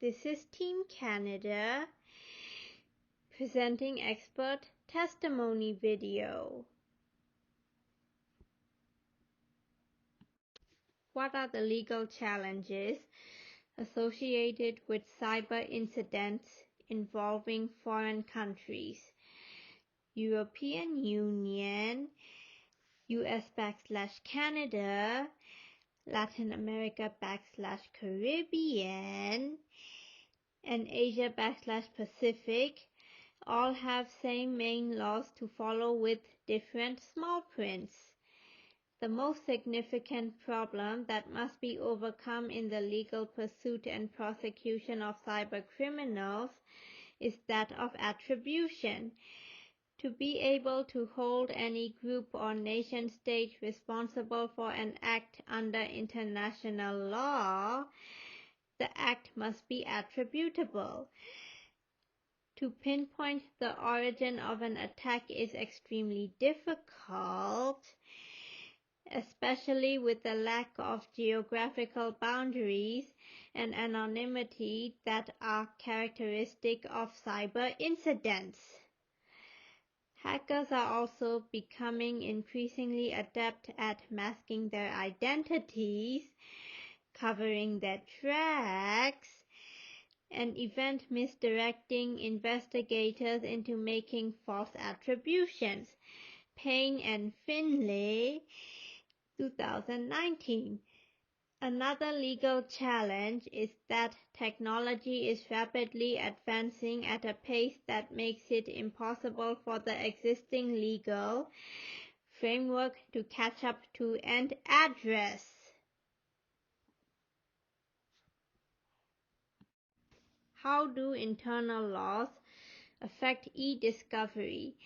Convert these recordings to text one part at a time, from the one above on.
This is Team Canada presenting expert testimony video. What are the legal challenges associated with cyber incidents involving foreign countries? European Union, US/Canada, Latin America/Caribbean, and Asia/Pacific all have same main laws to follow with different small prints. The most significant problem that must be overcome in the legal pursuit and prosecution of cyber criminals is that of attribution. To be able to hold any group or nation state responsible for an act under international law, the act must be attributable. To pinpoint the origin of an attack is extremely difficult, especially with the lack of geographical boundaries and anonymity that are characteristic of cyber incidents. Hackers are also becoming increasingly adept at masking their identities, covering their tracks, and even misdirecting investigators into making false attributions. Payne and Finlay, 2019. Another legal challenge is that technology is rapidly advancing at a pace that makes it impossible for the existing legal framework to catch up to and address. How do internal laws affect e-discovery?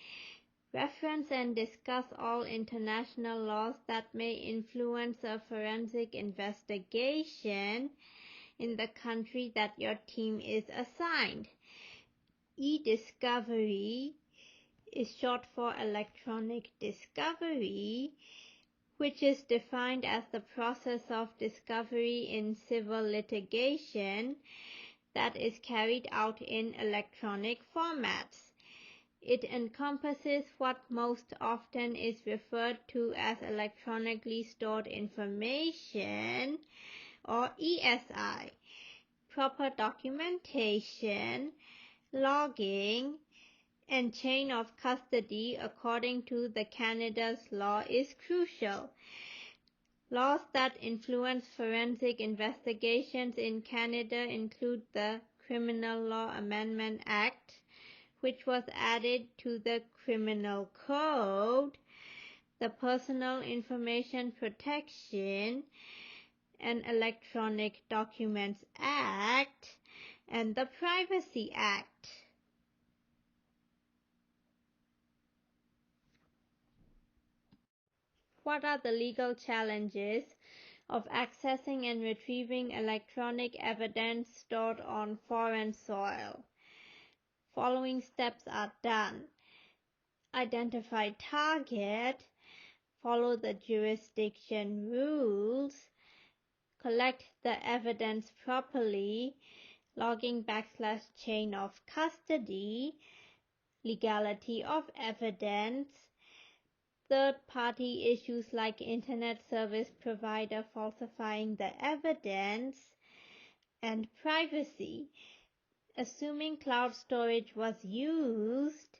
Reference and discuss all international laws that may influence a forensic investigation in the country that your team is assigned. E-discovery is short for electronic discovery, which is defined as the process of discovery in civil litigation that is carried out in electronic formats. It encompasses what most often is referred to as electronically stored information, or ESI, proper documentation, logging, and chain of custody according to the Canada's law is crucial. Laws that influence forensic investigations in Canada include the Criminal Law Amendment Act, which was added to the Criminal Code, the Personal Information Protection and Electronic Documents Act, and the Privacy Act. What are the legal challenges of accessing and retrieving electronic evidence stored on foreign soil? Following steps are done. Identify target, follow the jurisdiction rules, collect the evidence properly, logging/chain of custody, legality of evidence, third-party issues like internet service provider falsifying the evidence, and privacy. Assuming cloud storage was used,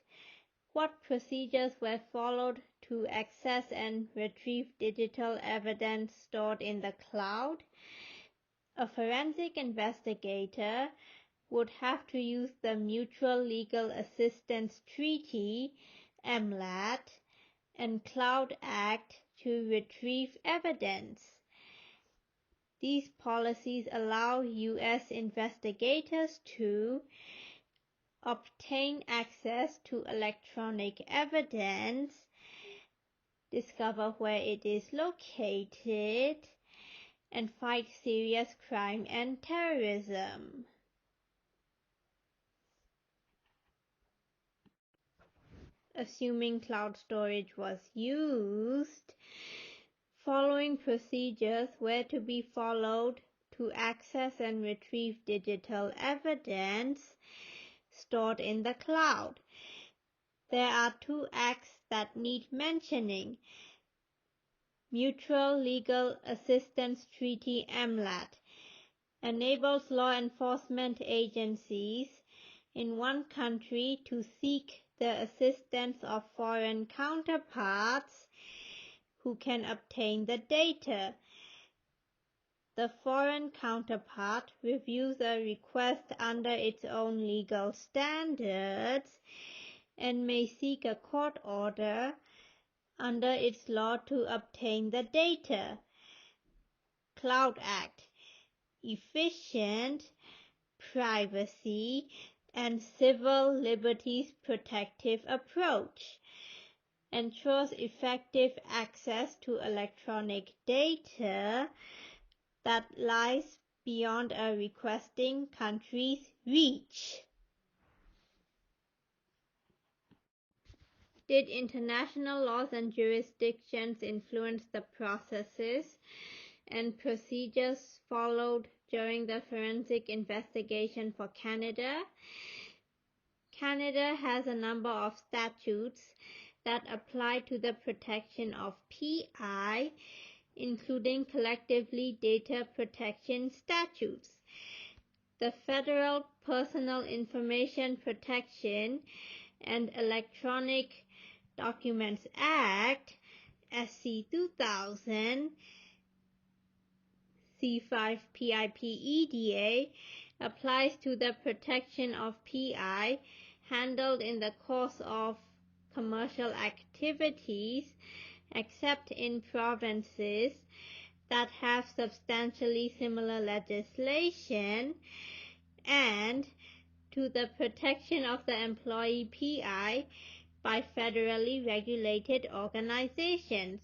what procedures were followed to access and retrieve digital evidence stored in the cloud? A forensic investigator would have to use the Mutual Legal Assistance Treaty, MLAT, and Cloud Act to retrieve evidence. These policies allow U.S. investigators to obtain access to electronic evidence, discover where it is located, and fight serious crime and terrorism. Assuming cloud storage was used, following procedures were to be followed to access and retrieve digital evidence stored in the cloud. There are two acts that need mentioning. Mutual Legal Assistance Treaty (MLAT) enables law enforcement agencies in one country to seek the assistance of foreign counterparts who can obtain the data. The foreign counterpart reviews a request under its own legal standards and may seek a court order under its law to obtain the data. Cloud Act: efficient, privacy, and civil liberties protective approach. Ensures effective access to electronic data that lies beyond a requesting country's reach. Did international laws and jurisdictions influence the processes and procedures followed during the forensic investigation for Canada? Canada has a number of statutes that apply to the protection of PI, including collectively data protection statutes. The Federal Personal Information Protection and Electronic Documents Act, SC 2000, C5-PIP-EDA, applies to the protection of PI handled in the course of commercial activities, except in provinces that have substantially similar legislation, and to the protection of the employee PI by federally regulated organizations.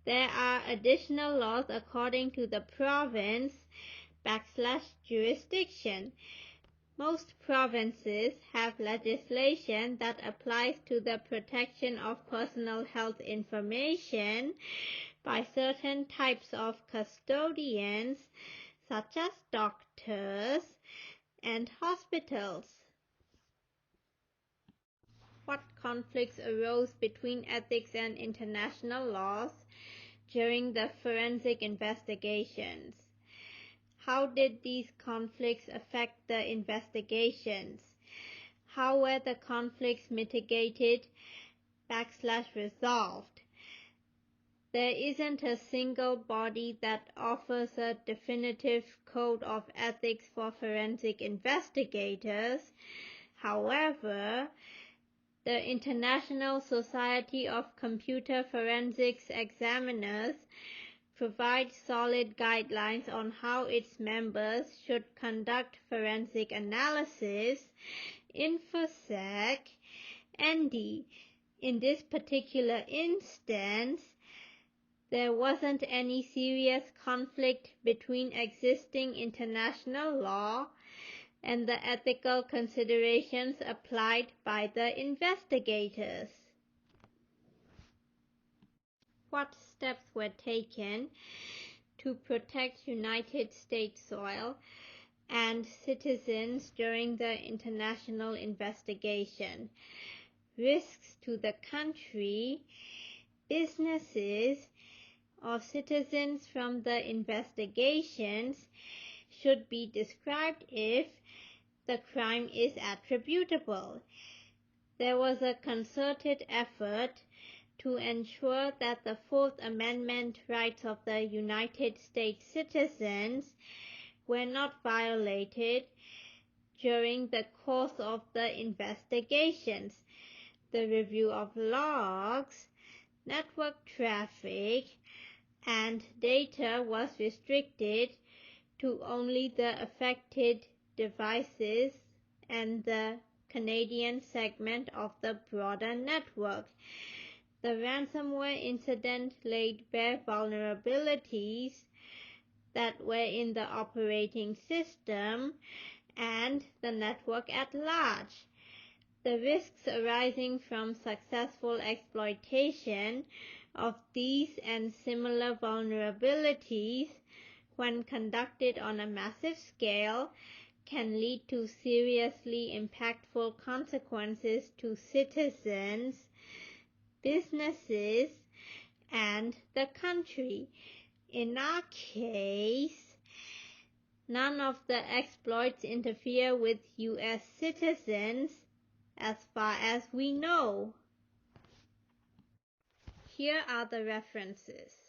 There are additional laws according to the province/jurisdiction. Most provinces have legislation that applies to the protection of personal health information by certain types of custodians, such as doctors and hospitals. What conflicts arose between ethics and international laws during the forensic investigations? How did these conflicts affect the investigations? How were the conflicts mitigated/resolved? There isn't a single body that offers a definitive code of ethics for forensic investigators. However, the International Society of Computer Forensics Examiners provides solid guidelines on how its members should conduct forensic analysis. InfoSec ND. In this particular instance, there wasn't any serious conflict between existing international law and the ethical considerations applied by the investigators. What steps were taken to protect United States soil and citizens during the international investigation? Risks to the country, businesses, or citizens from the investigations should be described if the crime is attributable. There was a concerted effort to ensure that the Fourth Amendment rights of the United States citizens were not violated during the course of the investigations. The review of logs, network traffic, and data was restricted to only the affected devices and the Canadian segment of the broader network. The ransomware incident laid bare vulnerabilities that were in the operating system and the network at large. The risks arising from successful exploitation of these and similar vulnerabilities when conducted on a massive scale, can lead to seriously impactful consequences to citizens, businesses, and the country. In our case, none of the exploits interfere with U.S. citizens, as far as we know. Here are the references.